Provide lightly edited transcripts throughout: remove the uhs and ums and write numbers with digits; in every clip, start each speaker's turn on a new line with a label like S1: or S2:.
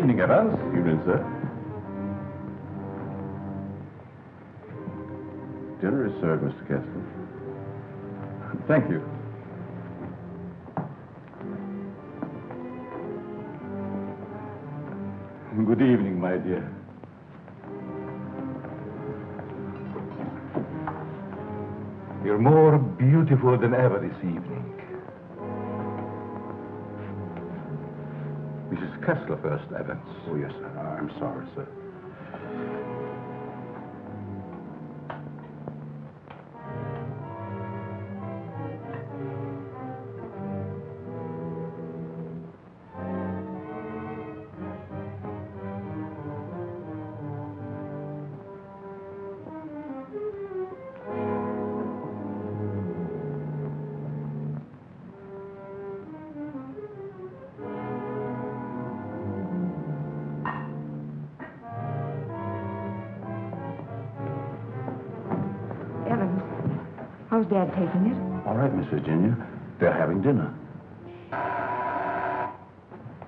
S1: evening, Evans.
S2: Evening, sir. Dinner is served, Mr. Kessler.
S1: Thank you. Good evening, my dear. You're more beautiful than ever this evening. Mrs. Kessler first, Evans.
S2: Oh, yes, sir. I'm sorry, sir.
S3: How's Dad taking it?
S2: All right, Miss Virginia. They're having dinner.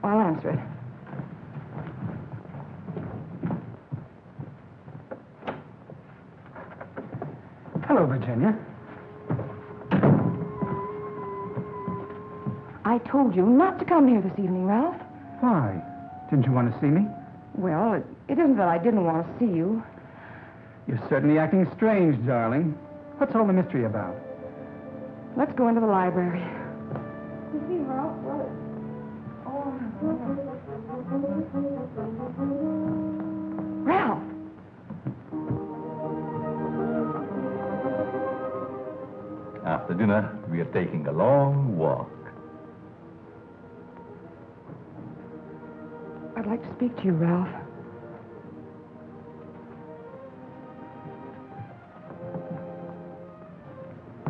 S3: I'll answer it.
S4: Hello, Virginia.
S3: I told you not to come here this evening, Ralph.
S4: Why? Didn't you want to see me?
S3: Well, it isn't that I didn't want to see you.
S4: You're certainly acting strange, darling. What's all the mystery about?
S3: Let's go into the library. You see, Ralph, what? Ralph!
S1: After dinner, we are taking a long walk.
S3: I'd like to speak to you, Ralph.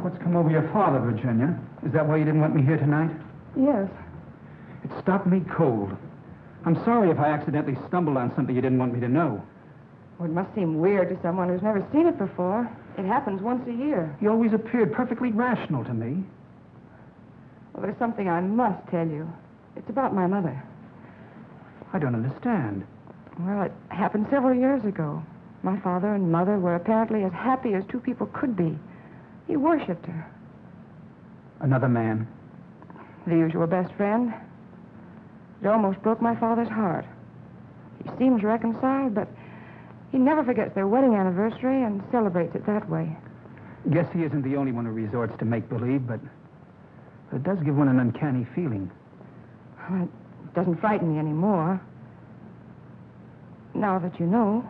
S4: What's come over your father, Virginia? Is that why you didn't want me here tonight?
S3: Yes.
S4: It stopped me cold. I'm sorry if I accidentally stumbled on something you didn't want me to know.
S3: Well, it must seem weird to someone who's never seen it before. It happens once a year.
S4: You always appeared perfectly rational to me.
S3: Well, there's something I must tell you. It's about my mother.
S4: I don't understand.
S3: Well, it happened several years ago. My father and mother were apparently as happy as two people could be. He worshipped her.
S4: Another man?
S3: The usual best friend. It almost broke my father's heart. He seems reconciled, but he never forgets their wedding anniversary and celebrates it that way.
S4: Guess he isn't the only one who resorts to make-believe, but it does give one an uncanny feeling.
S3: Well, it doesn't frighten me anymore. Now that you know.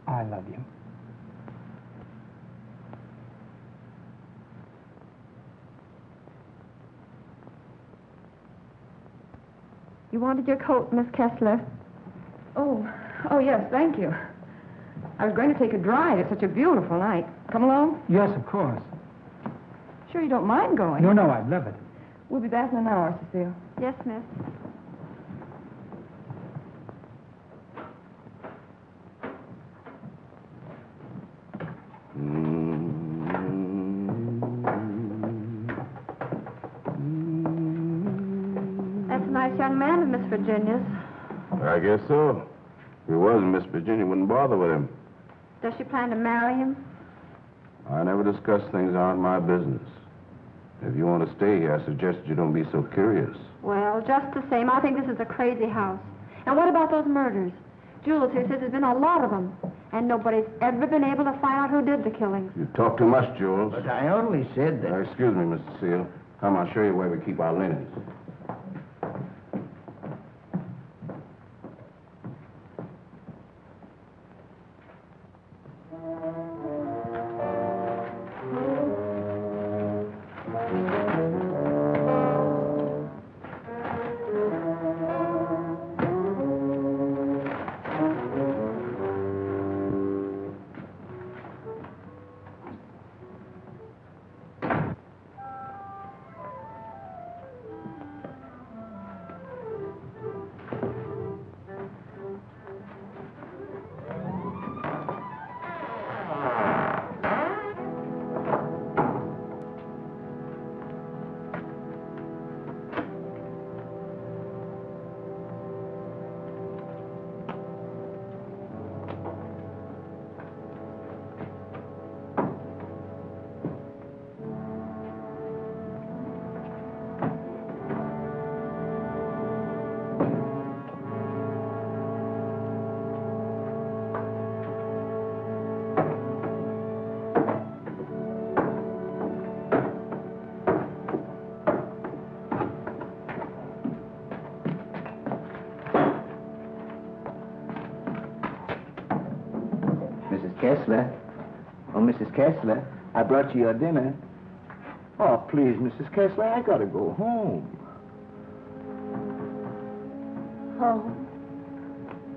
S4: I love you.
S3: You wanted your coat, Miss Kessler? Oh, yes, thank you. I was going to take a drive. It's such a beautiful night. Come along?
S4: Yes, of course.
S3: Sure you don't mind going?
S4: No, I'd love it.
S3: We'll be back in an hour, Cecile.
S5: Yes, miss. That's a nice young man of Miss Virginia's.
S2: I guess so. If he wasn't, Miss Virginia wouldn't bother with him.
S5: Does she plan to marry him?
S2: I never discuss things that aren't my business. If you want to stay here, I suggest you don't be so curious.
S5: Well, just the same, I think this is a crazy house. And what about those murders? Jules here says there's been a lot of them. And nobody's ever been able to find out who did the killing.
S2: You talk too much, Jules.
S6: But I only said that...
S2: Excuse me, Mr. Seal. Come, I'll show you where we keep our linens.
S6: Kessler. I brought you your dinner. Oh, please, Mrs. Kessler, I gotta go home.
S7: Home?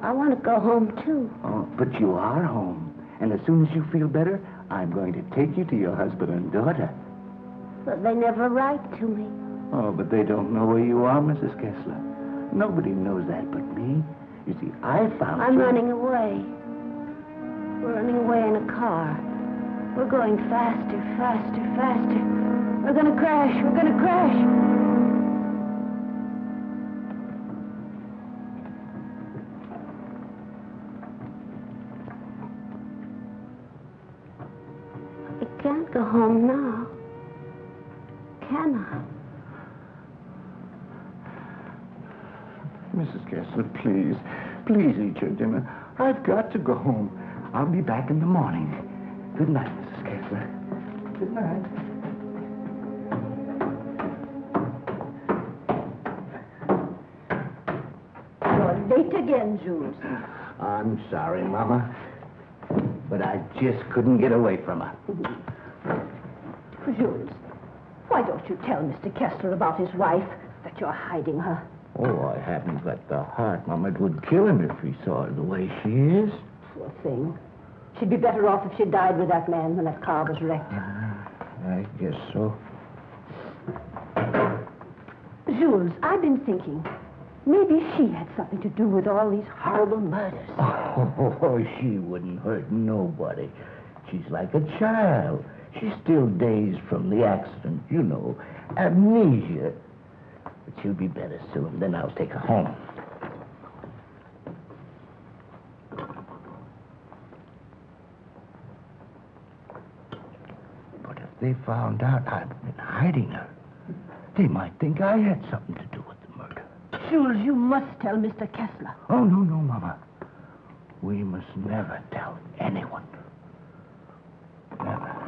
S7: I want to go home, too.
S6: Oh, but you are home. And as soon as you feel better, I'm going to take you to your husband and daughter.
S7: But they never write to me.
S6: Oh, but they don't know where you are, Mrs. Kessler. Nobody knows that but me. You see, I found
S7: I'm
S6: you.
S7: running away. We're running away in a car. We're going faster, faster, faster. We're gonna crash. We're gonna crash. I can't go home now. Can I?
S6: Mrs. Kessler, please. Please eat your dinner. I've got to go home. I'll be back in the morning. Good night, Mrs. Kessler. Good night.
S7: You're late again, Jules.
S6: I'm sorry, Mama. But I just couldn't get away from her.
S7: Jules, why don't you tell Mr. Kessler about his wife, that you're hiding her?
S6: Oh, I haven't got the heart, Mama. It would kill him if he saw her the way she is.
S7: Poor thing. She'd be better off if she died with that man when that car was wrecked.
S6: I guess so.
S7: Jules, I've been thinking. Maybe she had something to do with all these horrible murders.
S6: Oh, she wouldn't hurt nobody. She's like a child. She's still dazed from the accident, you know. Amnesia. But she'll be better soon. Then I'll take her home. But if they found out I've been hiding her, they might think I had something to do with the murder.
S7: Jules, you must tell Mr. Kessler.
S6: Oh, no, Mama. We must never tell anyone. Never.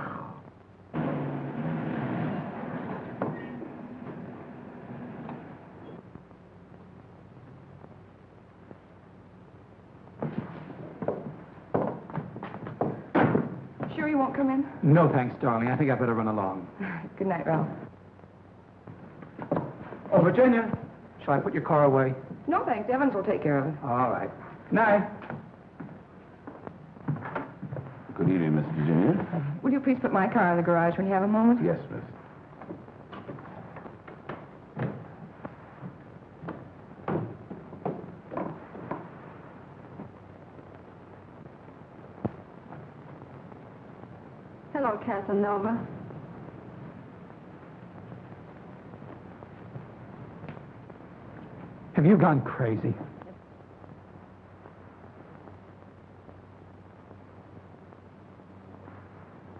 S3: Sure you won't come in?
S4: No, thanks, darling. I think I better run along.
S3: Good night, Ralph.
S4: Oh, Virginia, shall I put your car away?
S3: No, thanks. Evans will take care of it.
S4: All right. Night.
S2: Good evening, Miss Virginia.
S3: Will you please put my car in the garage when you have a moment?
S2: Yes, miss.
S5: Hello, Casanova.
S4: Have you gone crazy?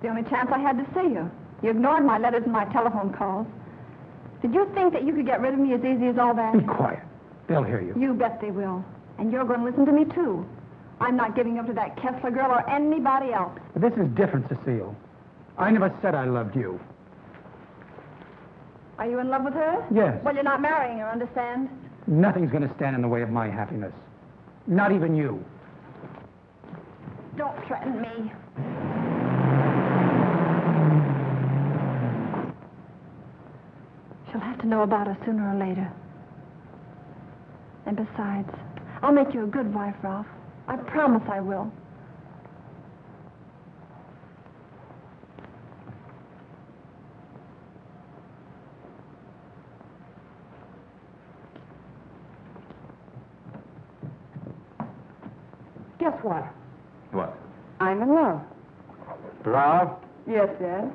S5: The only chance I had to see you. You ignored my letters and my telephone calls. Did you think that you could get rid of me as easy as all that?
S4: Be quiet. They'll hear you.
S5: You bet they will. And you're going to listen to me, too. I'm not giving up to that Kessler girl or anybody else.
S4: But this is different, Cecile. I never said I loved you.
S5: Are you in love with her?
S4: Yes.
S5: Well, you're not marrying her, understand?
S4: Nothing's going to stand in the way of my happiness. Not even you.
S5: Don't threaten me. She'll have to know about us sooner or later. And besides, I'll make you a good wife, Ralph. I promise I will.
S3: Guess what?
S1: What?
S3: I'm in love.
S1: Ralph?
S3: Yes, Dad.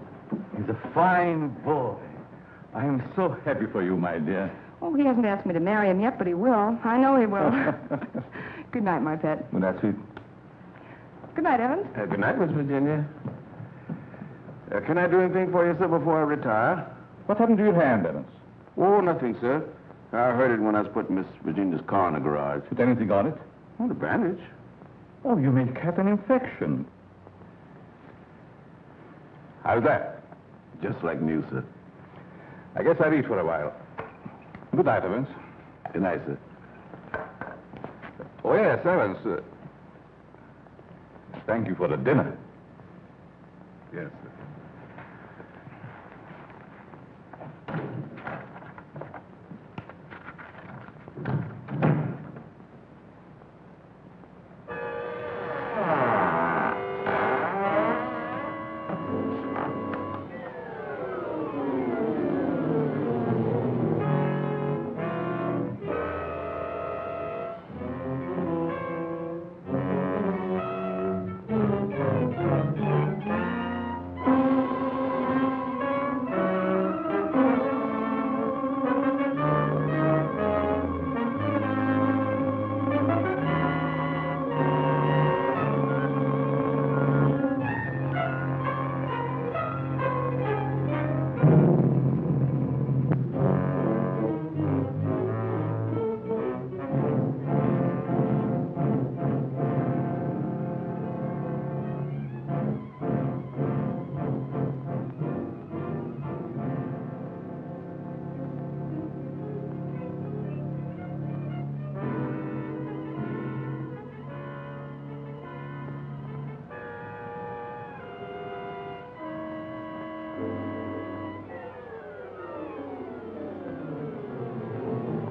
S1: He's a fine boy. I am so happy for you, my dear.
S3: Oh, he hasn't asked me to marry him yet, but he will. I know he will. Good night, my pet.
S1: Well, that's it.
S3: Good night, Evans.
S2: Good night, Miss Virginia. Can I do anything for you, sir, before I retire?
S1: What happened to your hand, Evans?
S2: Oh, nothing, sir. I heard it when I was putting Miss Virginia's car in the garage.
S1: Put anything on it?
S2: Oh, the bandage.
S1: Oh, you may have an infection. How's that?
S2: Just like new, sir.
S1: I guess I'll eat for a while. Good night, Evans.
S2: Good night, sir.
S1: Oh, yes, Evans. Thank you for the dinner.
S2: Yes, sir.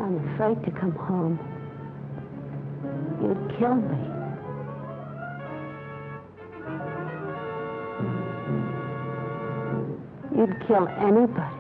S7: I'm afraid to come home. You'd kill me. You'd kill anybody.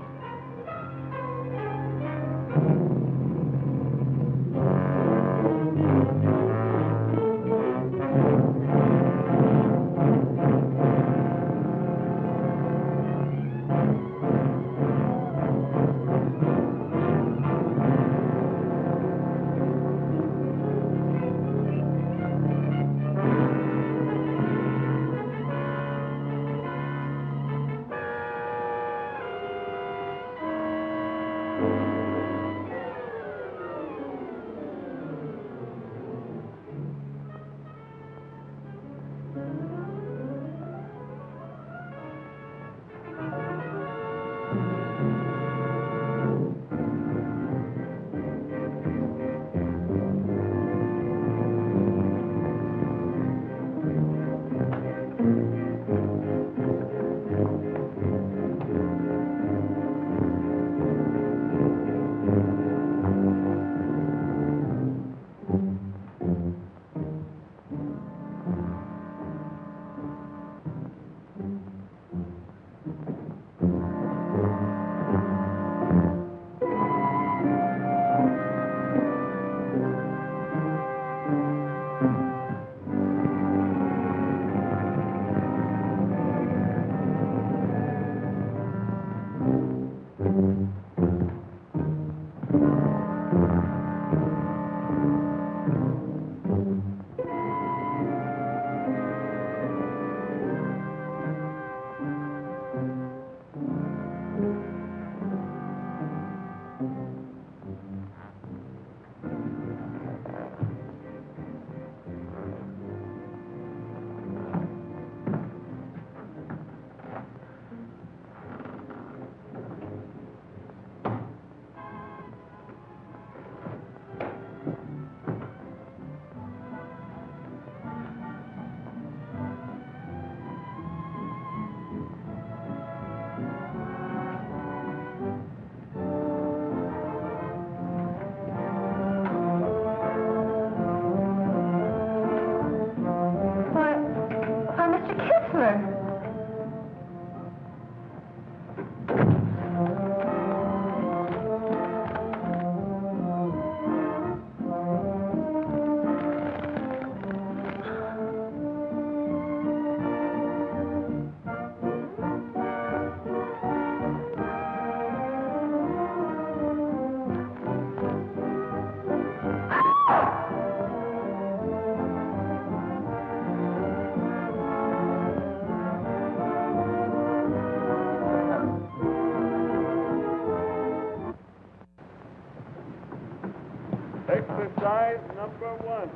S8: Exercise number 1.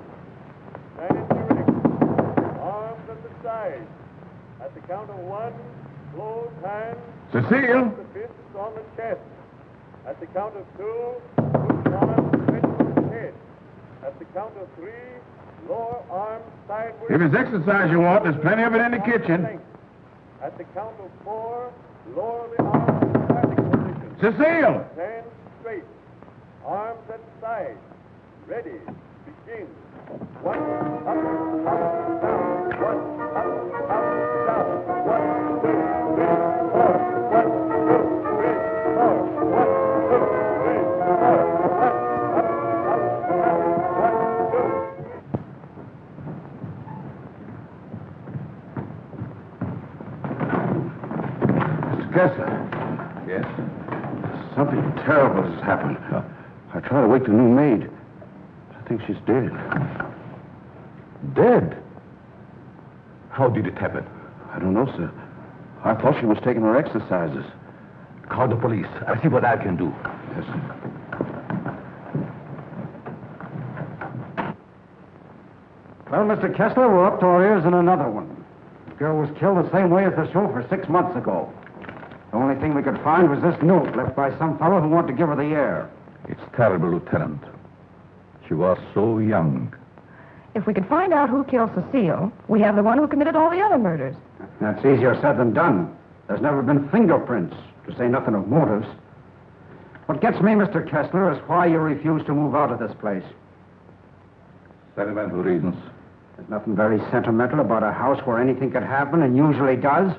S8: Stand erect. Arms at the side. At the count of 1, close hands.
S2: Cecile!
S8: The fists on the chest. At the count of 2, push arms straight to the head. At the count of 3, lower arms sideways.
S2: If it's exercise you want, there's plenty of it in the kitchen.
S8: At the count of 4, lower the arms to standing position.
S2: Cecile!
S8: Hands straight. Arms at side. Ready. Begin. 1, up, down. 1, up, down. 1, 2, 3, 4. 1, 2, 3, 4. 1, 2, 3, 4. 1, up, down. 1, 2.
S2: Kessler. Yes? Something terrible has happened. I tried to wake the new maid. I think she's dead.
S1: Dead? How did it happen?
S2: I don't know, sir. I thought she was taking her exercises.
S1: Call the police. I'll see what I can do.
S2: Yes, sir.
S9: Well, Mr. Kessler, we're up to our ears in another one. The girl was killed the same way as the chauffeur 6 months ago. The only thing we could find was this note left by some fellow who wanted to give her the air.
S1: It's terrible, Lieutenant. She was so young.
S3: If we could find out who killed Cecile, we have the one who committed all the other murders.
S9: That's easier said than done. There's never been fingerprints, to say nothing of motives. What gets me, Mr. Kessler, is why you refuse to move out of this place.
S1: Sentimental reasons.
S9: There's nothing very sentimental about a house where anything could happen and usually does.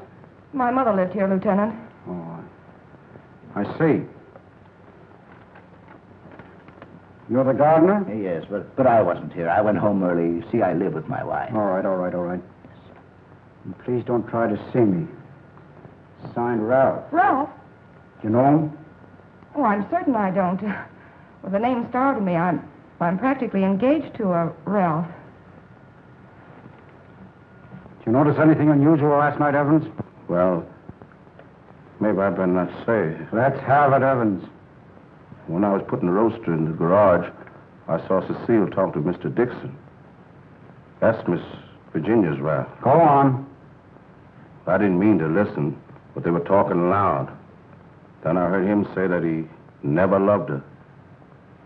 S3: My mother lived here, Lieutenant.
S9: Oh, I see. You're the gardener?
S6: Yes, but I wasn't here. I went home early. You see, I live with my wife.
S9: All right. And please don't try to see me. Signed Ralph.
S3: Ralph?
S9: You know him?
S3: Oh, I'm certain I don't. Well, the name startled me. I'm practically engaged to a Ralph.
S9: Did you notice anything unusual last night, Evans?
S2: Well, maybe I better not say.
S9: Let's have it, Evans.
S2: When I was putting the roaster in the garage, I saw Cecile talk to Mr. Dickson. That's Miss Virginia's Ralph.
S9: Go on.
S2: I didn't mean to listen, but they were talking loud. Then I heard him say that he never loved her.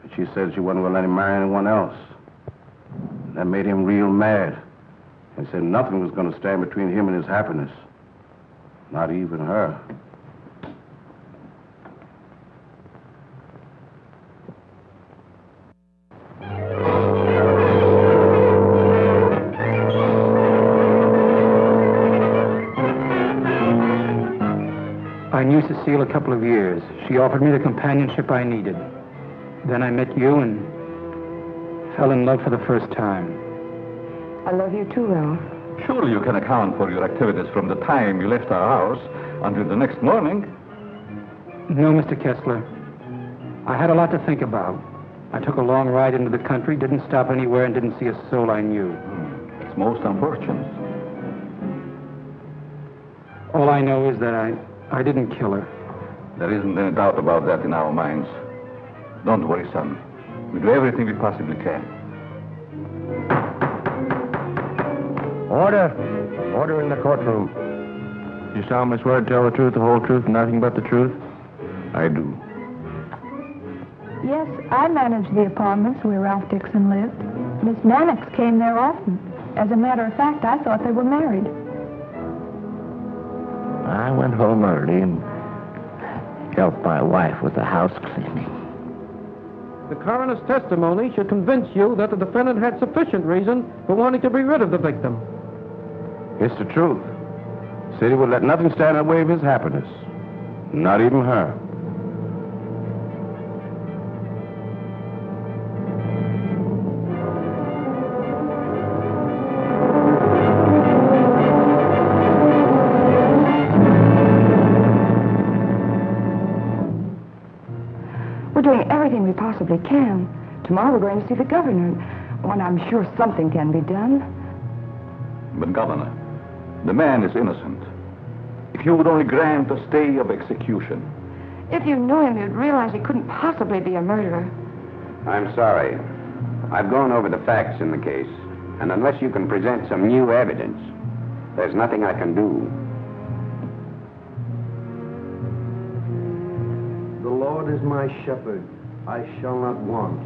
S2: And she said she wasn't going to let him marry anyone else. That made him real mad. And said nothing was going to stand between him and his happiness. Not even her.
S4: I knew Cecile a couple of years. She offered me the companionship I needed. Then I met you and fell in love for the first time.
S3: I love you too, Ralph.
S1: Surely you can account for your activities from the time you left our house until the next morning.
S4: No, Mr. Kessler. I had a lot to think about. I took a long ride into the country, didn't stop anywhere, and didn't see a soul I knew.
S1: It's most unfortunate.
S4: All I know is that I didn't kill her.
S1: There isn't any doubt about that in our minds. Don't worry, son. We do everything we possibly can.
S2: Order! Order in the courtroom. You solemnly swear to tell the truth, the whole truth, and nothing but the truth?
S1: I do.
S10: Yes, I managed the apartments where Ralph Dickson lived. Miss Mannix came there often. As a matter of fact, I thought they were married.
S6: I went home early and helped my wife with the house cleaning.
S11: The coroner's testimony should convince you that the defendant had sufficient reason for wanting to be rid of the victim.
S2: It's the truth. Said he would let nothing stand in the way of his happiness. Not even her.
S3: We're doing everything we possibly can. Tomorrow we're going to see the governor. Oh, and I'm sure something can be done.
S1: But, Governor, the man is innocent. If you would only grant a stay of execution.
S3: If you knew him, you'd realize he couldn't possibly be a murderer.
S12: I'm sorry. I've gone over the facts in the case, and unless you can present some new evidence, there's nothing I can do.
S13: The Lord is my shepherd, I shall not want.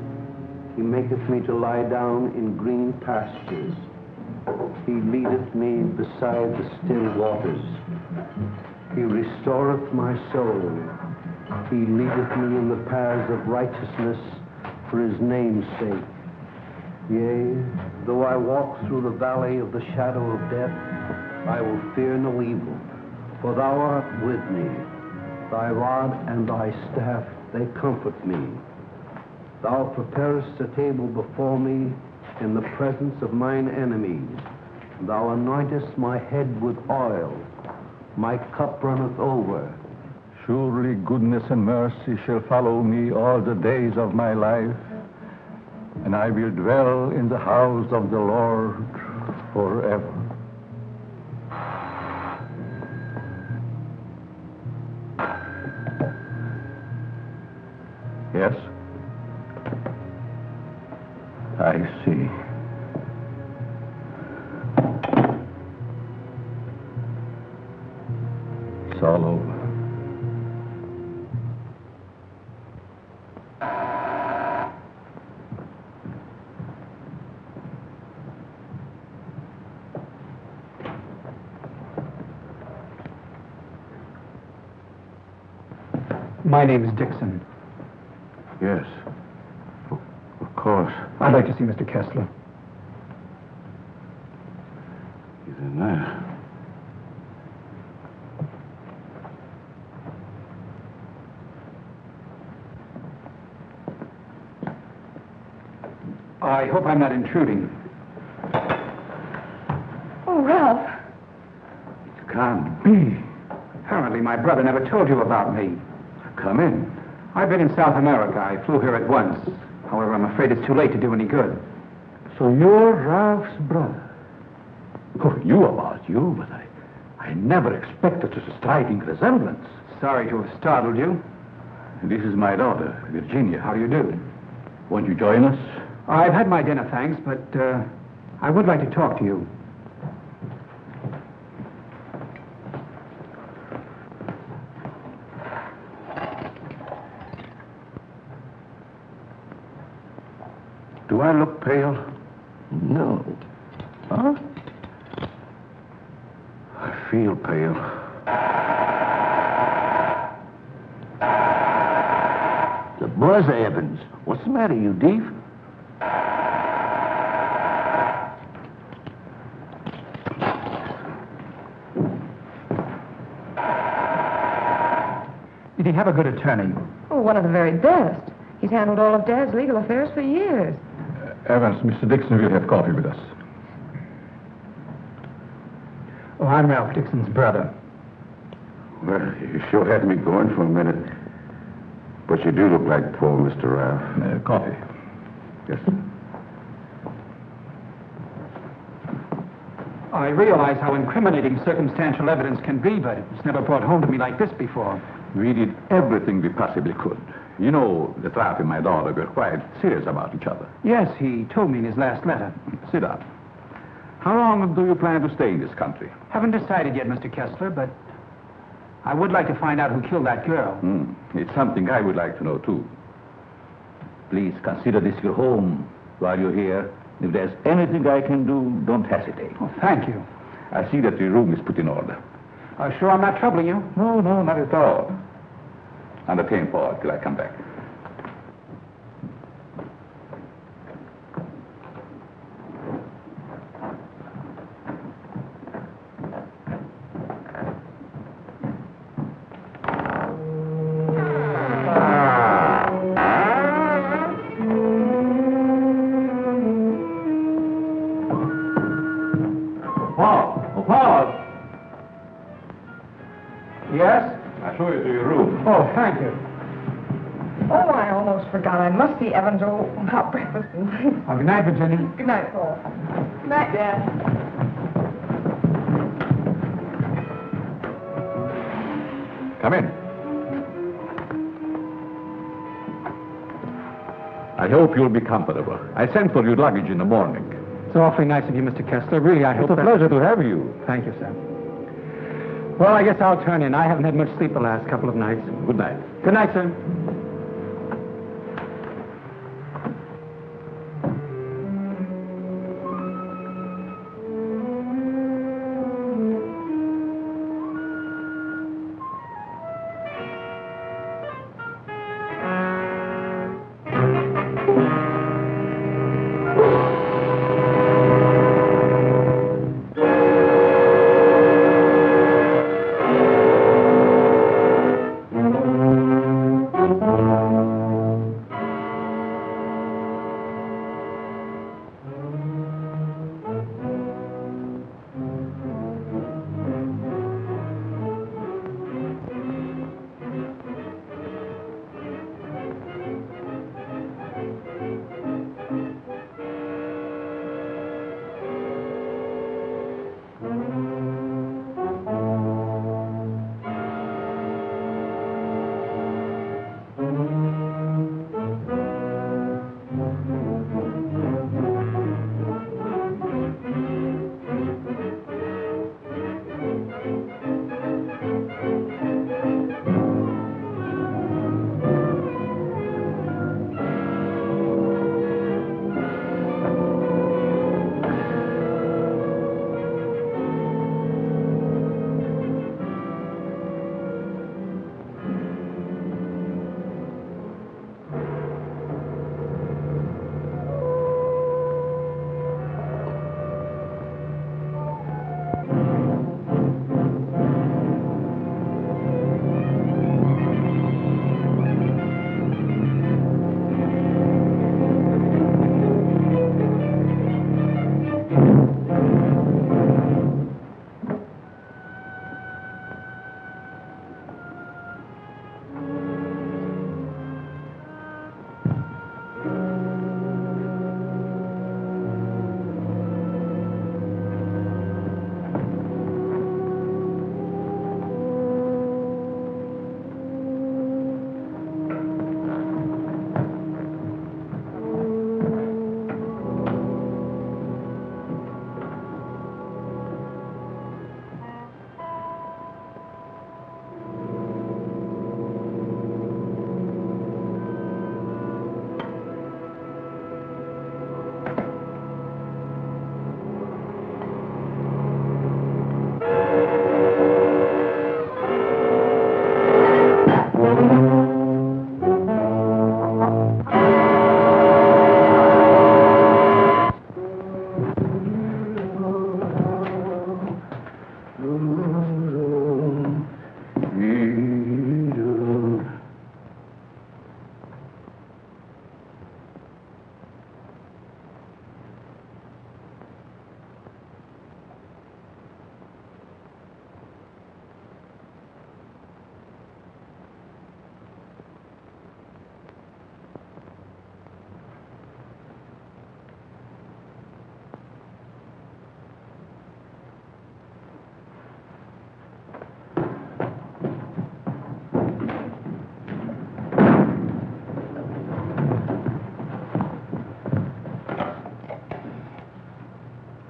S13: He maketh me to lie down in green pastures. He leadeth me beside the still waters. He restoreth my soul. He leadeth me in the paths of righteousness for his name's sake. Yea, though I walk through the valley of the shadow of death, I will fear no evil, for thou art with me. Thy rod and thy staff, they comfort me. Thou preparest a table before me in the presence of mine enemies. Thou anointest my head with oil. My cup runneth over.
S1: Surely goodness and mercy shall follow me all the days of my life, and I will dwell in the house of the Lord forever. Yes? I see. It's all over.
S4: My name is Dickson.
S2: Yes. Of course.
S4: I'd like to see Mr. Kessler.
S2: He's in there.
S4: I hope I'm not intruding.
S3: Oh, Ralph.
S4: It can't be. Apparently my brother never told you about me.
S1: Come in.
S4: I've been in South America. I flew here at once. However, I'm afraid it's too late to do any good.
S1: So you're Ralph's brother. Oh, you about you, but I never expected such a striking resemblance.
S4: Sorry to have startled you.
S1: This is my daughter, Virginia.
S4: How do you do?
S1: Won't you join us?
S4: I've had my dinner, thanks, but I would like to talk to you.
S2: Do I look pale?
S6: No.
S2: Huh? I feel pale.
S6: The buzz, Evans. What's the matter, you deef?
S4: Did he have a good attorney?
S3: Oh, one of the very best. He's handled all of Dad's legal affairs for years.
S1: Evans, Mr. Dickson will have coffee with us.
S4: Oh, I'm Ralph Dickson's brother.
S2: Well, you sure had me going for a minute. But you do look like poor Mr. Ralph.
S1: Coffee.
S2: Yes.
S4: I realize how incriminating circumstantial evidence can be, but it's never brought home to me like this before.
S1: We did everything we possibly could. You know, the Ralph and my daughter were quite serious about each other.
S4: Yes, he told me in his last letter.
S1: Sit down. How long do you plan to stay in this country?
S4: Haven't decided yet, Mr. Kessler, but I would like to find out who killed that girl.
S1: It's something I would like to know, too. Please consider this your home while you're here. If there's anything I can do, don't hesitate.
S4: Oh, thank you.
S1: I see that your room is put in order.
S4: Sure I'm not troubling you?
S1: No, not at all. Entertain Paul till I come back. Paul!
S4: Yes?
S1: I'll show you to your room.
S4: Oh, thank you.
S3: Oh, I almost forgot. I must see Evans about breakfast.
S4: Oh, good night, Virginia.
S3: Good night, Paul. Good night, Dad.
S1: Come in. I hope you'll be comfortable. I sent for your luggage in the morning.
S4: It's awfully nice of you, Mr. Kessler. Really, I hope
S1: It's a pleasure to have you.
S4: Thank you, sir. Well, I guess I'll turn in. I haven't had much sleep the last couple of nights.
S1: Good night.
S4: Good night, sir.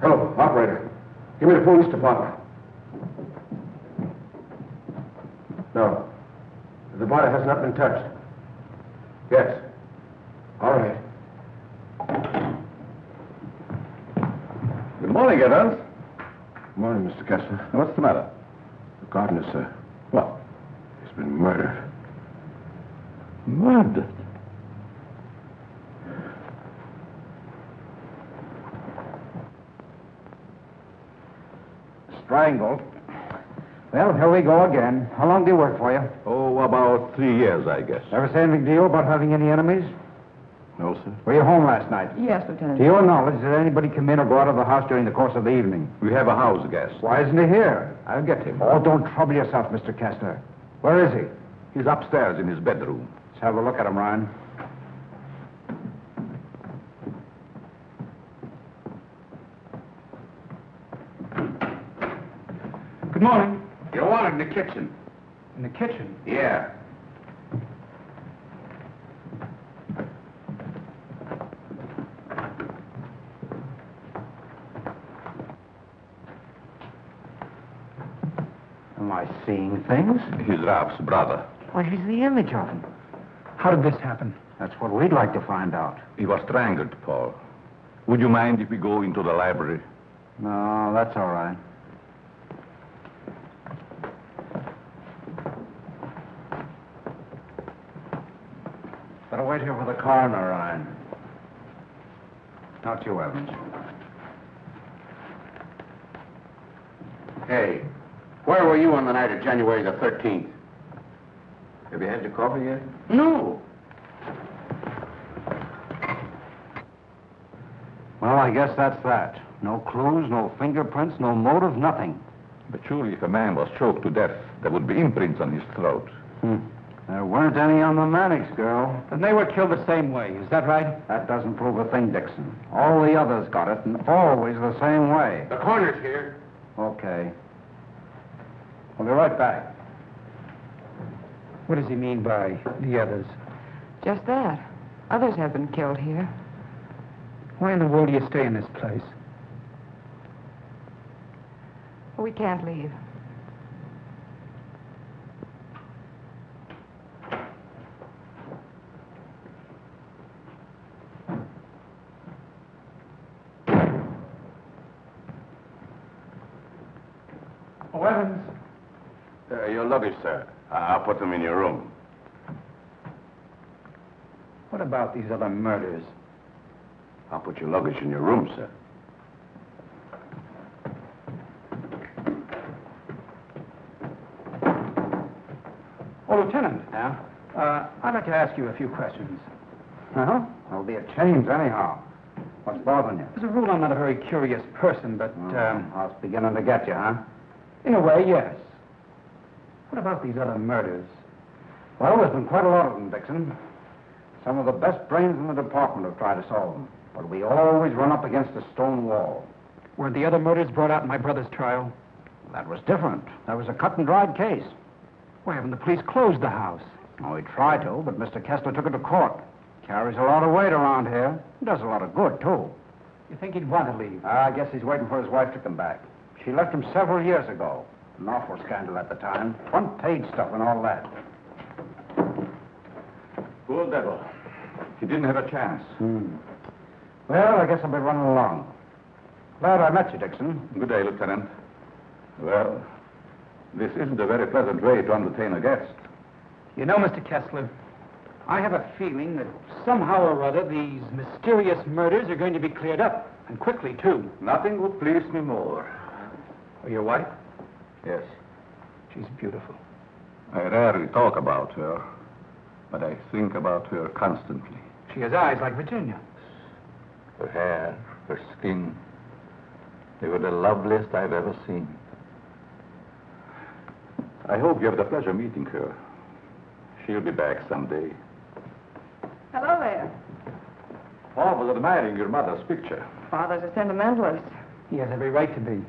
S9: Hello, operator. Give me the police department. No. The body has not been touched. Yes. All right.
S2: Good morning, Evans.
S9: Good morning, Mr. Kessler.
S2: What's the matter?
S9: The gardener, sir.
S2: What?
S9: He's been murdered.
S2: Murdered?
S9: Strangled. Well, here we go again. How long did he work for you?
S2: Oh, about 3 years, I guess.
S9: Ever say anything to you about having any enemies?
S2: No, sir.
S9: Were you home last night?
S3: Yes, Lieutenant.
S9: To your knowledge, did anybody come in or go out of the house during the course of the evening?
S2: We have a house guest.
S9: Why isn't he here?
S2: I'll get him.
S9: Oh, don't trouble yourself, Mr. Kessler. Where is he?
S2: He's upstairs in his bedroom.
S9: Let's have a look at him, Ryan.
S4: Good morning.
S2: You're wanted in the kitchen.
S4: In the kitchen?
S2: Yeah.
S9: Am I seeing things?
S2: He's Ralph's brother.
S9: Why, he's the image of him.
S4: How did this happen?
S9: That's what we'd like to find out.
S2: He was strangled, Paul. Would you mind if we go into the library?
S9: No, that's all right. Better wait here for the coroner, Ryan. Not you, Evans.
S12: Hey, where were you on the night of January the 13th? Have you had your coffee yet?
S9: No. Well, I guess that's that. No clues, no fingerprints, no motive, nothing.
S2: But surely if a man was choked to death, there would be imprints on his throat.
S9: There weren't any on the Mannix girl.
S4: Then they were killed the same way. Is that right?
S9: That doesn't prove a thing, Dickson. All the others got it, and always the same way.
S12: The coroner's here.
S9: Okay. I'll be right back.
S4: What does he mean by the others?
S3: Just that. Others have been killed here.
S4: Why in the world do you stay in this place?
S3: We can't leave.
S4: Oh, Evans.
S2: Your luggage, sir. I'll put them in your room.
S4: What about these other murders?
S2: I'll put your luggage in your room, sir.
S4: Oh, Lieutenant. Yeah? I'd like to ask you a few questions.
S9: Well, there'll be a change anyhow. What's bothering you?
S4: As a rule, I'm not a very curious person, but,
S9: I was beginning to get you, huh?
S4: in a way, yes. What about these other murders?
S9: Well, there's been quite a lot of them, Dickson. Some of the best brains in the department have tried to solve them. But we always run up against a stone wall.
S4: Were the other murders brought out in my brother's trial?
S9: That was different. That was a cut-and-dried case.
S4: Why haven't the police closed the house?
S9: Oh, we tried to, but Mr. Kessler took it to court. Carries a lot of weight around here. Does a lot of good, too.
S4: You think he'd want to leave?
S9: I guess he's waiting for his wife to come back. She left him several years ago. An awful scandal at the time. Front-page stuff and all that.
S2: Poor devil. He didn't have a chance.
S9: Well, I guess I'll be running along. Glad I met you, Dickson.
S2: Good day, Lieutenant. Well, this isn't a very pleasant way to entertain a guest.
S4: You know, Mr. Kessler, I have a feeling that somehow or other these mysterious murders are going to be cleared up, and quickly, too.
S1: Nothing would please me more.
S4: Oh, your wife?
S1: Yes.
S4: She's beautiful.
S1: I rarely talk about her, but I think about her constantly.
S4: She has eyes like Virginia.
S1: Her hair, her skin, they were the loveliest I've ever seen. I hope you have the pleasure of meeting her. She'll be back someday.
S3: Hello there.
S1: Paul was admiring your mother's picture.
S3: Father's a sentimentalist.
S4: He has every right to be.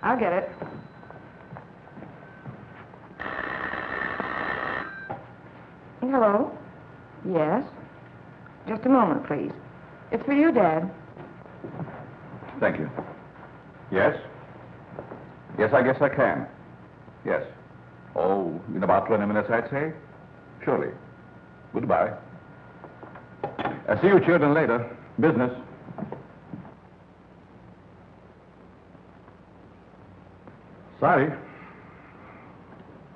S3: I'll get it. Hello? Yes? Just a moment, please. It's for you, Dad.
S1: Thank you. Yes? Yes, I guess I can. Yes. Oh, in about 20 minutes, I'd say. Surely. Goodbye. I'll see you children later. Business. Sorry.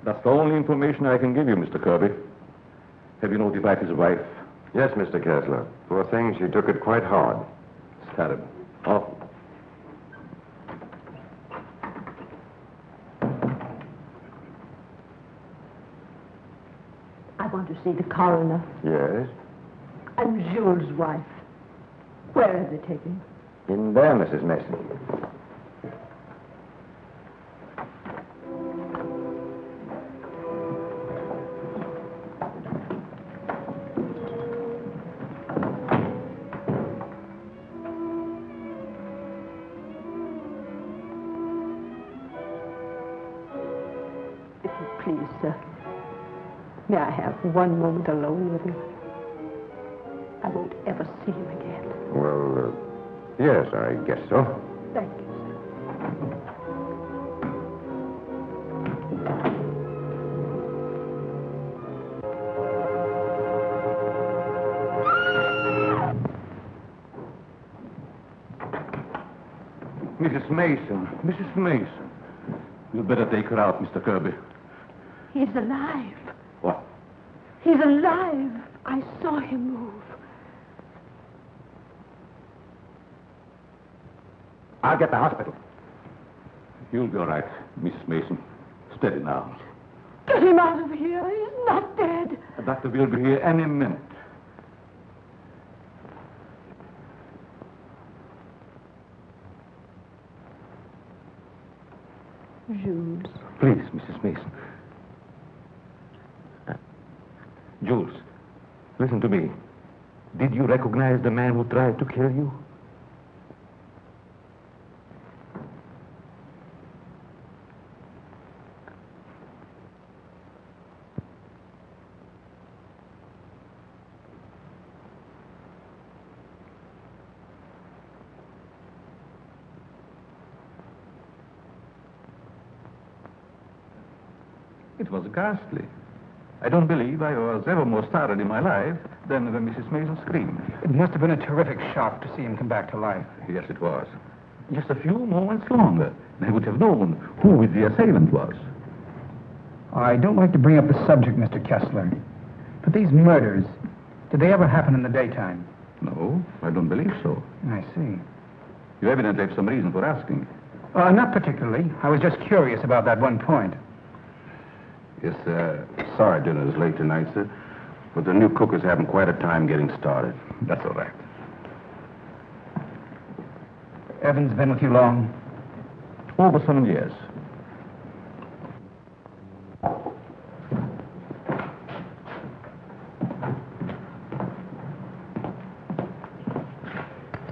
S1: That's the only information I can give you, Mr. Kirby. Have you notified his wife?
S12: Yes, Mr. Kessler. Poor thing, she took it quite hard.
S1: It's terrible. Awful.
S7: I want to see the coroner.
S12: Yes?
S7: I'm Jules' wife. Where have they taken him?
S12: In there, Mrs. Mason.
S7: If you please, sir. May I have one moment alone with him? I won't ever see him again.
S12: Well, yes, I guess so.
S7: Thank you, sir.
S1: Mrs. Mason. Mrs. Mason. You'd better take her out, Mr. Kirby.
S7: He's alive.
S1: What?
S7: He's alive. I saw him move.
S1: I'll get the hospital. You'll be all right, Mrs. Mason. Steady now.
S7: Get him out of here. He's not dead.
S1: The doctor will be here any minute.
S7: Jules.
S1: Please, Mrs. Mason. Jules, listen to me. Did you recognize the man who tried to kill you? It was ghastly. I don't believe I was ever more startled in my life than when Mrs. Mason screamed.
S4: It must have been a terrific shock to see him come back to life.
S1: Yes, it was. Just a few moments longer, and I would have known who the assailant was.
S4: I don't like to bring up the subject, Mr. Kessler, but these murders, did they ever happen in the daytime?
S1: No, I don't believe so.
S4: I see.
S1: You evidently have some reason for asking.
S4: Not particularly. I was just curious about that one point.
S2: Yes, sorry dinner is late tonight, sir. But the new cook is having quite a time getting started.
S1: That's all right.
S4: Evans been with you long?
S1: Over some years.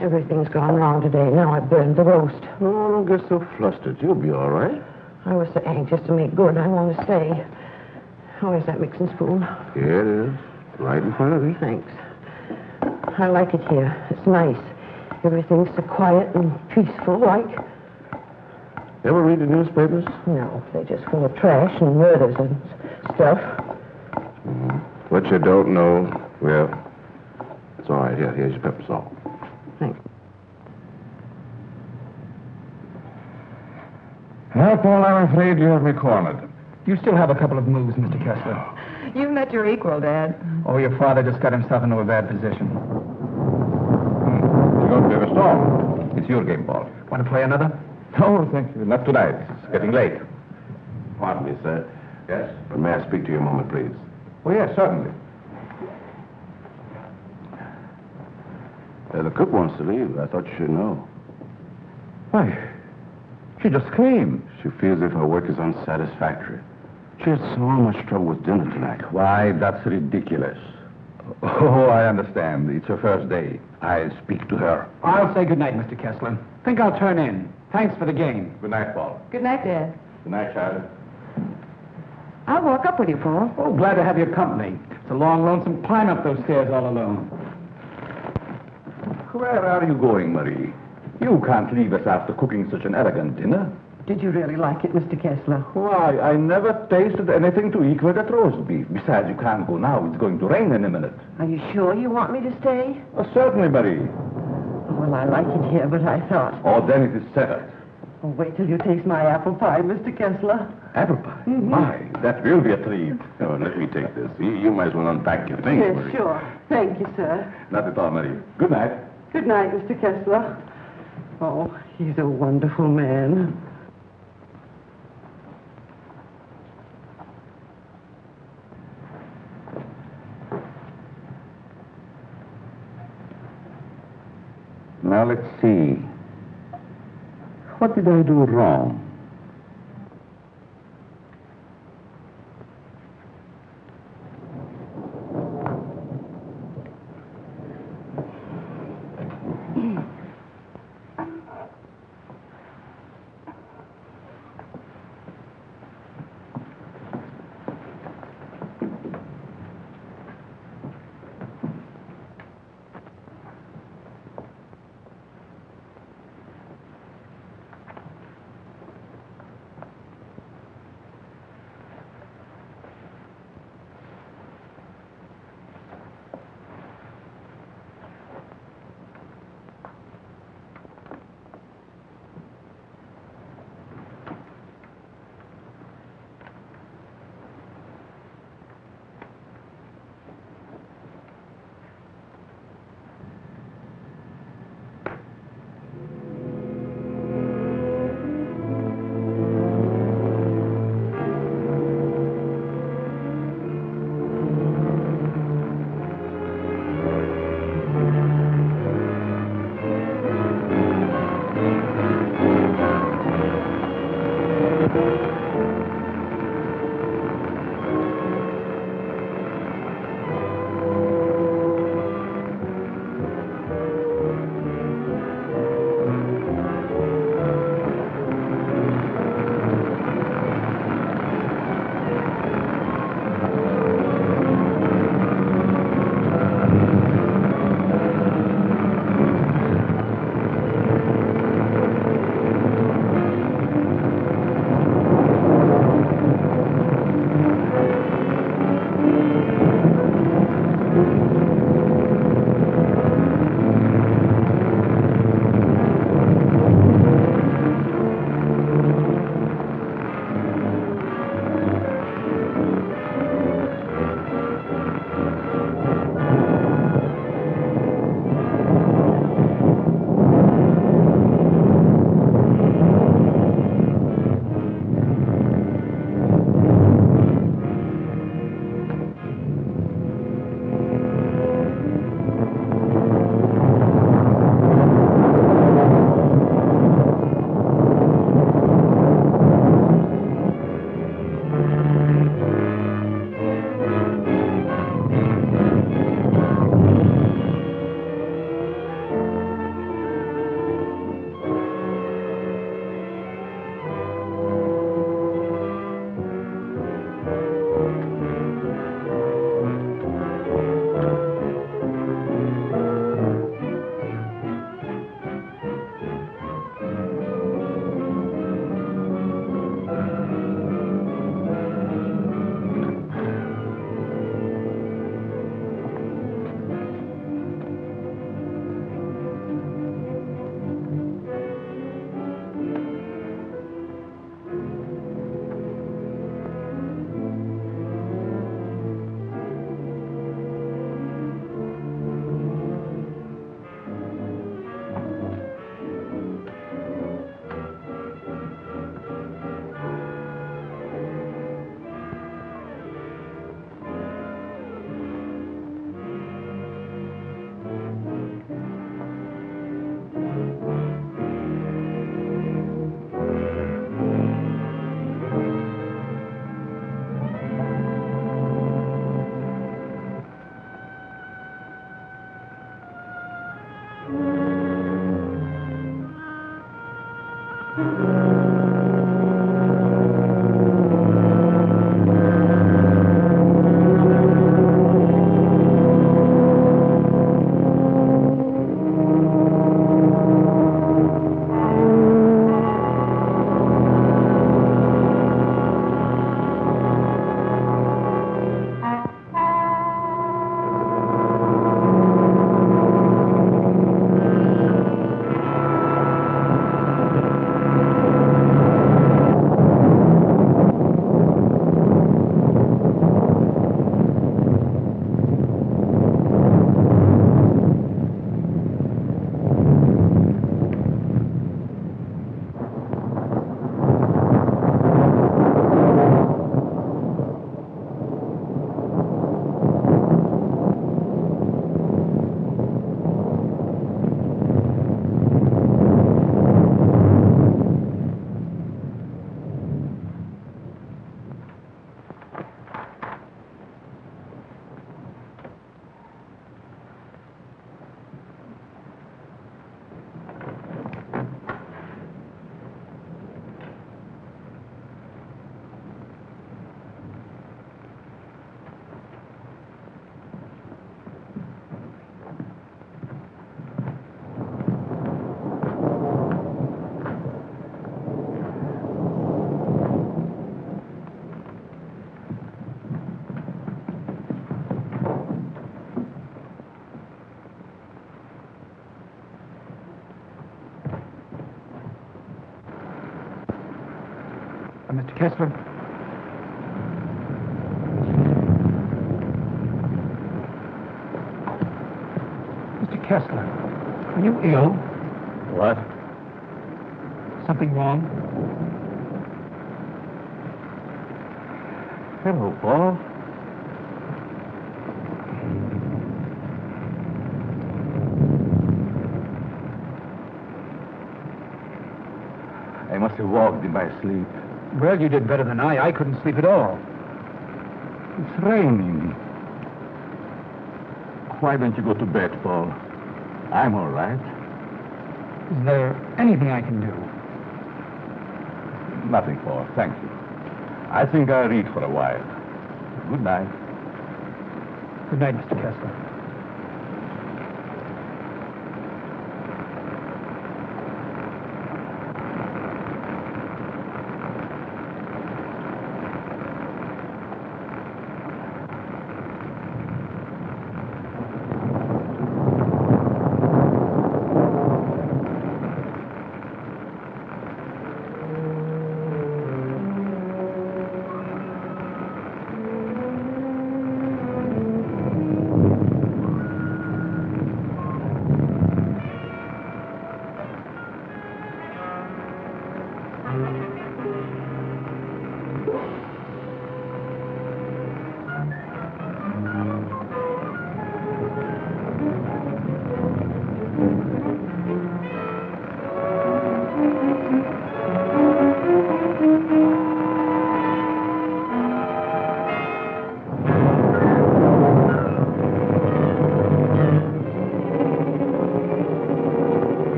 S14: Everything's gone wrong today. Now I've burned the roast.
S2: Oh, don't get so flustered. You'll be all right.
S14: I was so anxious to make good. I want to stay. Where's that mixing spoon?
S2: Here it is. Right in front of you.
S14: Thanks. I like it here. It's nice. Everything's so quiet and peaceful, like.
S2: Ever read the newspapers?
S14: No, they're just full of trash and murders and stuff.
S2: What you don't know, well, it's all right. Here's your pepper salt.
S14: Thanks.
S1: Well, Paul, I'm afraid you have me cornered.
S4: You still have a couple of moves, Mr. Kessler.
S3: You've met your equal, Dad.
S4: Oh, your father just got himself into a bad position.
S1: You're going to be restored. It's your game, Paul.
S4: Want to play another?
S1: No, thank you. Not tonight. It's getting late.
S2: Pardon me, sir.
S1: Yes?
S2: But may I speak to you a moment, please?
S1: Oh, yes, certainly.
S2: The cook wants to leave. I thought you should know.
S1: Why? She just came.
S2: She feels as if her work is unsatisfactory. She had so much trouble with dinner tonight.
S1: Why, that's ridiculous. Oh, I understand. It's her first day. I'll speak to her.
S4: I'll say good night, Mr. Kessler. Think I'll turn in. Thanks for the game.
S1: Good night, Paul.
S3: Good night, Dad.
S1: Good night, Charlie.
S3: I'll walk up with you, Paul.
S4: Oh, glad to have your company. It's a long, lonesome climb up those stairs all alone.
S1: Where are you going, Marie? You can't leave us after cooking such an elegant dinner.
S14: Did you really like it, Mr. Kessler?
S1: Why, I never tasted anything to equal that roast beef. Besides, you can't go now. It's going to rain in a minute.
S14: Are you sure you want me to stay?
S1: Oh, certainly, Marie.
S14: Well, I like it here, but I thought...
S1: Oh, then it is settled.
S14: Oh, wait till you taste my apple pie, Mr. Kessler.
S1: Apple pie? My, that will be a treat.
S2: Oh, let me take this. You might as well unpack your things,
S14: Yes,
S2: Marie.
S14: sure. Thank you, sir.
S1: Not at all, Marie. Good night.
S14: Good night, Mr. Kessler. Oh, he's a wonderful man.
S1: Now, let's see. What did I do wrong?
S4: Mr. Kessler. Mr. Kessler, are you ill?
S1: What?
S4: Something wrong?
S1: Hello, Paul. I must have walked in my sleep.
S4: Well, you did better than I. I couldn't sleep at all.
S1: It's raining. Why don't you go to bed, Paul? I'm all right.
S4: Is there anything I can do?
S1: Nothing, Paul. Thank you. I think I'll read for a while. Good night.
S4: Good night, Mr. Kessler.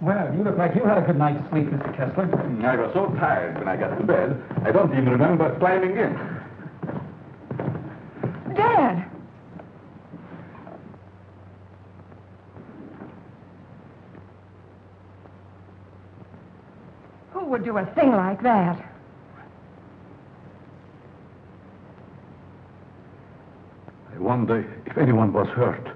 S4: Well, you look like you had a good night's sleep, Mr. Kessler.
S1: I was so tired when I got to bed, I don't even remember climbing in.
S3: Dad! Who would do a thing like that?
S1: I wonder if anyone was hurt.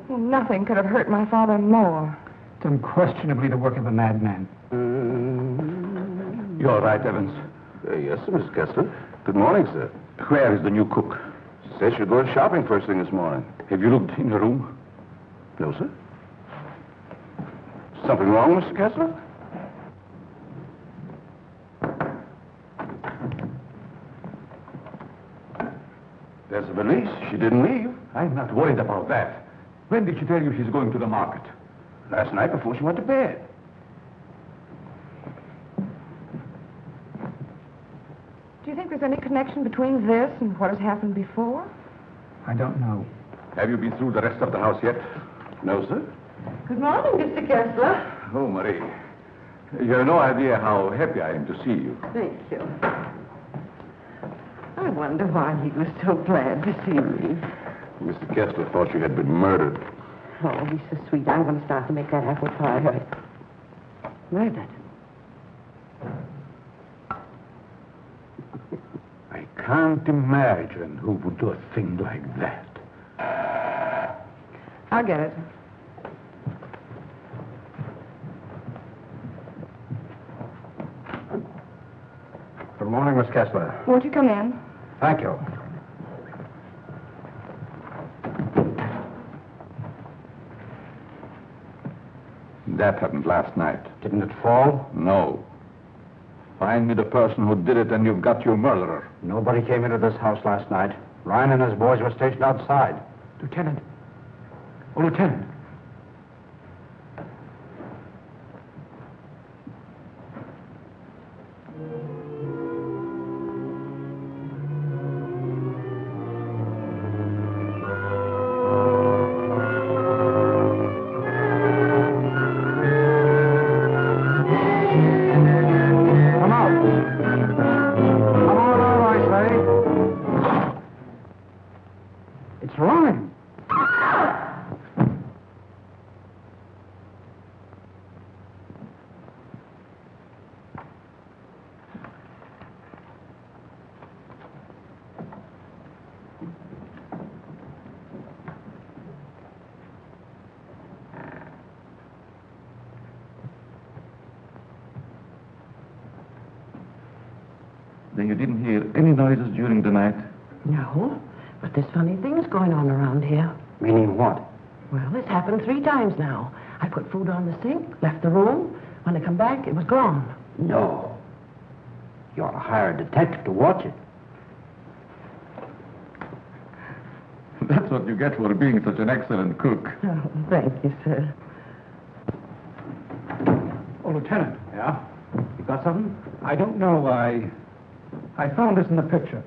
S3: Nothing could have hurt my father more.
S4: It's unquestionably the work of a madman.
S1: You all right, Evans?
S2: Yes, sir, Mr. Kessler. Good morning, sir.
S1: Where is the new cook?
S2: She said she'll go shopping first thing this morning.
S1: Have you looked in her room?
S2: No, sir. Something wrong, Mr. Kessler?
S1: There's a valise. She didn't leave. I'm not worried about that. When did she tell you she's going to the market?
S2: Last night before she went to bed.
S3: Do you think there's any connection between this and what has happened before?
S4: I don't know.
S1: Have you been through the rest of the house yet?
S2: No, sir.
S14: Good morning, Mr. Kessler.
S1: Oh, Marie. You have no idea how happy I am to see you.
S14: Thank you. I wonder why he was so glad to see me.
S2: Mr. Kessler thought you had been murdered.
S14: Oh, he's so sweet. I'm going to start to make that apple pie right. Murdered.
S1: I can't imagine who would do a thing like that.
S3: I'll get it.
S9: Good morning, Miss Kessler.
S3: Won't you come in?
S9: Thank you.
S1: That happened last night.
S9: Didn't it fall?
S1: No. Find me the person who did it and you've got your murderer.
S9: Nobody came into this house last night. Ryan and his boys were stationed outside.
S4: Lieutenant. Oh, Lieutenant.
S1: say you didn't hear any noises during the night?
S14: No, but there's funny things going on around here.
S9: Meaning what?
S14: Well, it's happened 3 times now. I put food on the sink, left the room. When I come back, it was gone.
S9: No. You ought to hire a detective to watch it.
S1: That's what you get for being such an excellent cook.
S14: Oh, thank you, sir.
S4: Oh, Lieutenant.
S9: Yeah? You got something?
S4: I don't know. I found this in the picture.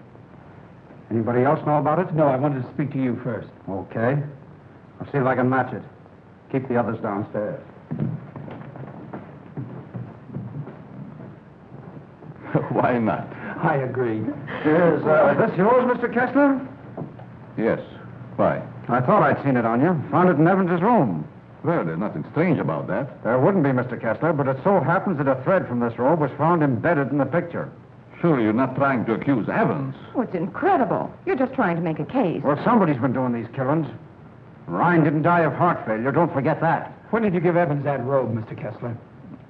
S9: Anybody else know about it?
S4: No, I wanted to speak to you first.
S9: Okay. I'll see if I can match it. Keep the others downstairs.
S1: Why not?
S4: I agree.
S9: Is this yours, Mr. Kessler?
S1: Yes. Why?
S9: I thought I'd seen it on you. Found it in Evans's room.
S1: Well, there's nothing strange about that.
S9: There wouldn't be, Mr. Kessler, but it so happens that a thread from this robe was found embedded in the picture.
S1: Surely you're not trying to accuse Evans.
S3: Oh, it's incredible. You're just trying to make a case.
S9: Well, somebody's been doing these killings. Ryan didn't die of heart failure. Don't forget that.
S4: When did you give Evans that robe, Mr. Kessler?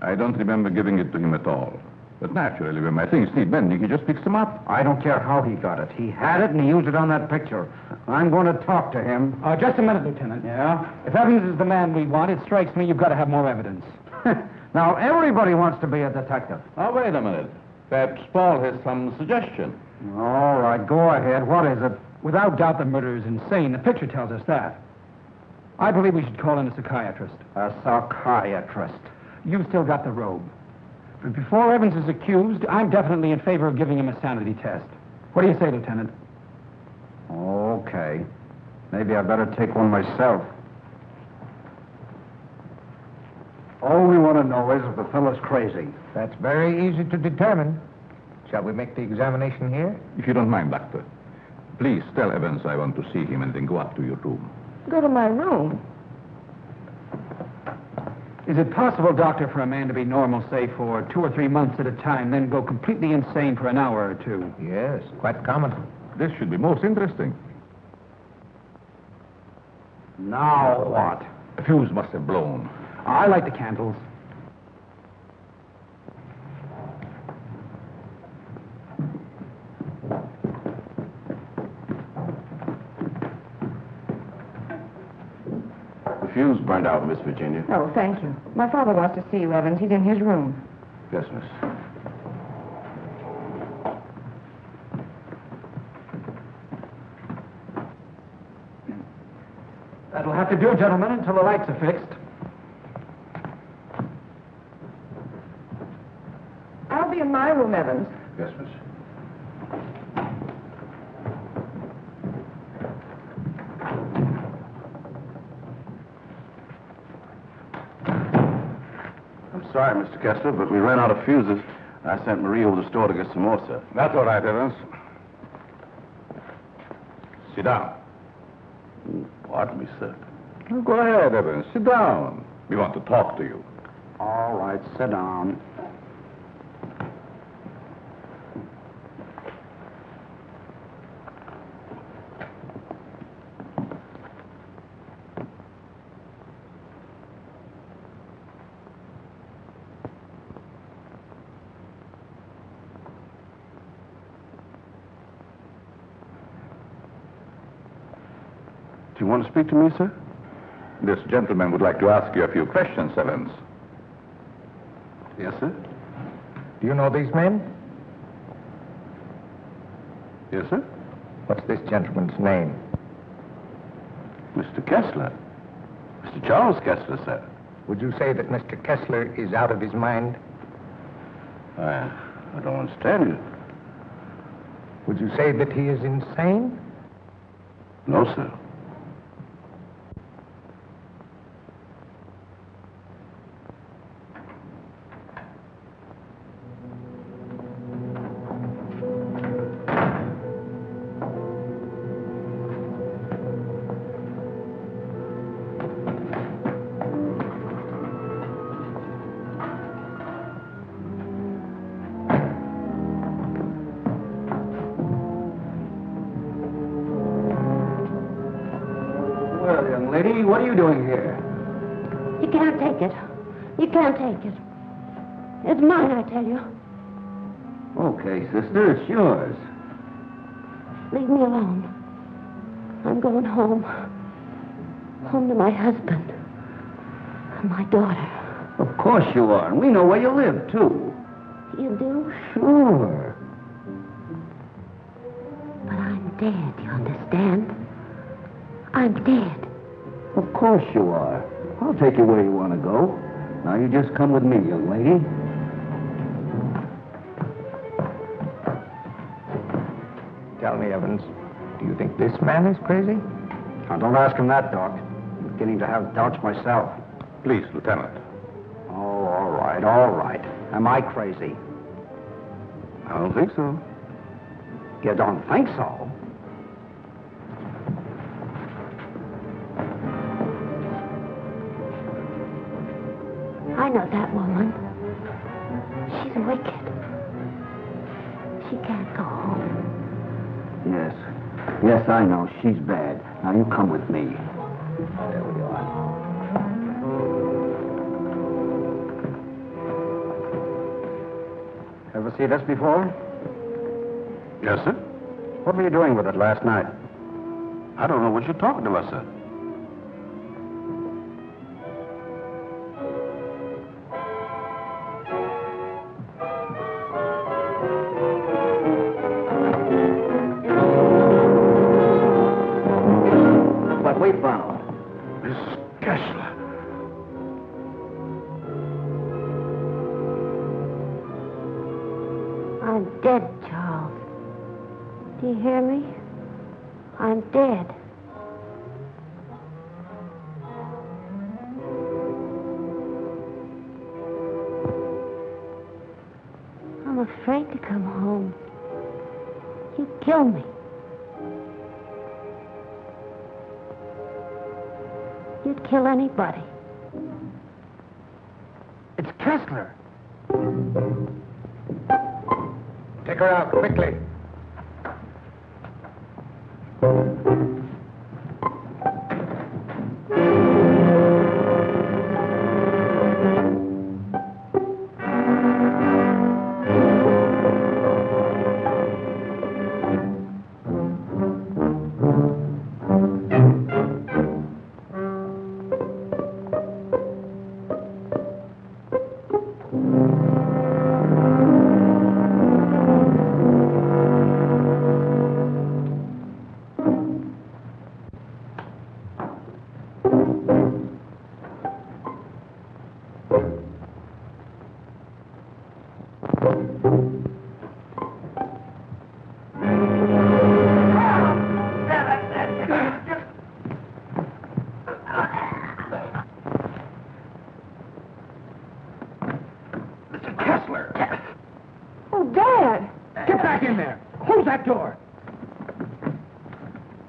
S1: I don't remember giving it to him at all. But naturally, when my things need mending, he just picks them up.
S9: I don't care how he got it. He had it, and he used it on that picture. I'm going to talk to him.
S4: Just a minute, Lieutenant.
S9: Yeah?
S4: If Evans is the man we want, it strikes me you've got to have more evidence.
S9: Now, everybody wants to be a detective.
S1: Oh, wait a minute. Perhaps Paul has some suggestion.
S9: All right, go ahead. What is it?
S4: Without doubt, the murderer is insane. The picture tells us that. I believe we should call in a psychiatrist.
S9: A psychiatrist.
S4: You've still got the robe. But before Evans is accused, I'm definitely in favor of giving him a sanity test. What do you say, Lieutenant?
S9: Okay. Maybe I better take one myself. All we want to know is if the fellow's crazy.
S15: That's very easy to determine. Shall we make the examination here?
S1: If you don't mind, Doctor. Please tell Evans I want to see him and then go up to your room.
S3: Go to my room.
S4: Is it possible, Doctor, for a man to be normal, say, for 2 or 3 months at a time, then go completely insane for an hour or 2?
S15: Yes, quite common.
S1: This should be most interesting.
S9: Now what?
S1: The fuse must have blown.
S4: I light the candles.
S2: The fuse burned out, Miss Virginia.
S3: Oh, thank you. My father wants to see you, Evans. He's in his room.
S2: Yes, miss.
S4: That'll have to do, gentlemen, until the lights are fixed.
S3: I'll be in my room, Evans.
S2: Yes, miss. I'm sorry, Mr. Kessler, but we ran out of fuses. I sent Marie over to the store to get some more, sir.
S1: That's all right, Evans. Sit down.
S2: Pardon me, sir.
S1: Oh, go ahead, Evans. Sit down. We want to talk to you.
S9: All right, sit down.
S2: Do you want to speak to me, sir?
S1: This gentleman would like to ask you a few questions, Evans.
S2: Yes, sir.
S15: Do you know these men?
S2: Yes, sir.
S15: What's this gentleman's name?
S2: Mr. Kessler. Mr. Charles Kessler, sir.
S15: Would you say that Mr. Kessler is out of his mind?
S2: I don't understand you.
S15: Would you say that he is insane?
S2: No, sir.
S4: Well, young lady, what are you doing here?
S5: You can't take it. You can't take it. It's mine, I tell you.
S9: Okay, sister, it's yours.
S14: Leave me alone. I'm going home. Home to my husband. And my daughter.
S9: Of course you are, and we know where you live, too.
S14: You do?
S9: Sure.
S14: But I'm dead, you understand? I'm dead.
S9: Of course you are. I'll take you where you want to go. Now you just come with me, young lady.
S15: Tell me, Evans, do you think this man is crazy?
S9: Now, don't ask him that, Doc. I'm beginning to have doubts myself.
S1: Please, Lieutenant.
S9: Oh, all right, all right. Am I crazy?
S1: I don't think so.
S9: You don't think so?
S14: I know that woman. She's wicked. She can't go home.
S9: Yes. Yes, I know. She's bad. Now, you come with me. There we are. Ever see this before?
S2: Yes, sir.
S9: What were you doing with it last night?
S2: I don't know what you're talking about, sir.
S9: What we found.
S2: Miss Kessler.
S14: I'm dead, Charles. Do you hear me? I'm dead. I'm afraid to come home. You'd kill me. You'd kill anybody.
S15: It's Kessler. Take her out, quickly.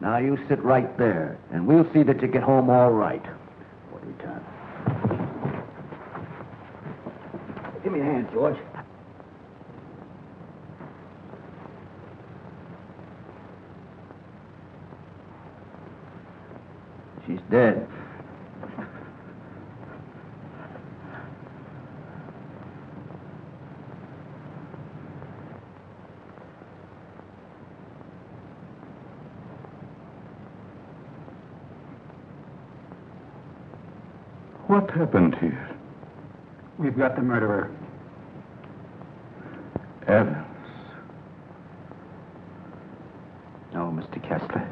S9: Now, you sit right there, and we'll see that you get home all right. What do we got? Give me a hand, George. She's dead.
S1: What happened here?
S9: We've got the murderer.
S1: Evans.
S9: No, Mr. Kessler.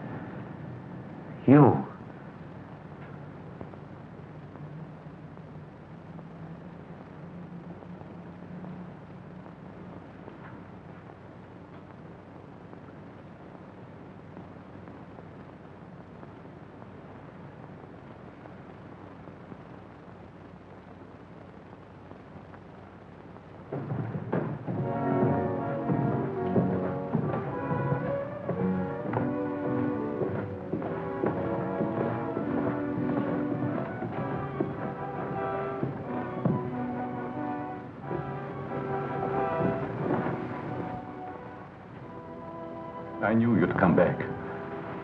S9: You.
S1: I knew you'd come back.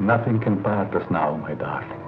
S1: Nothing can part us now, my darling.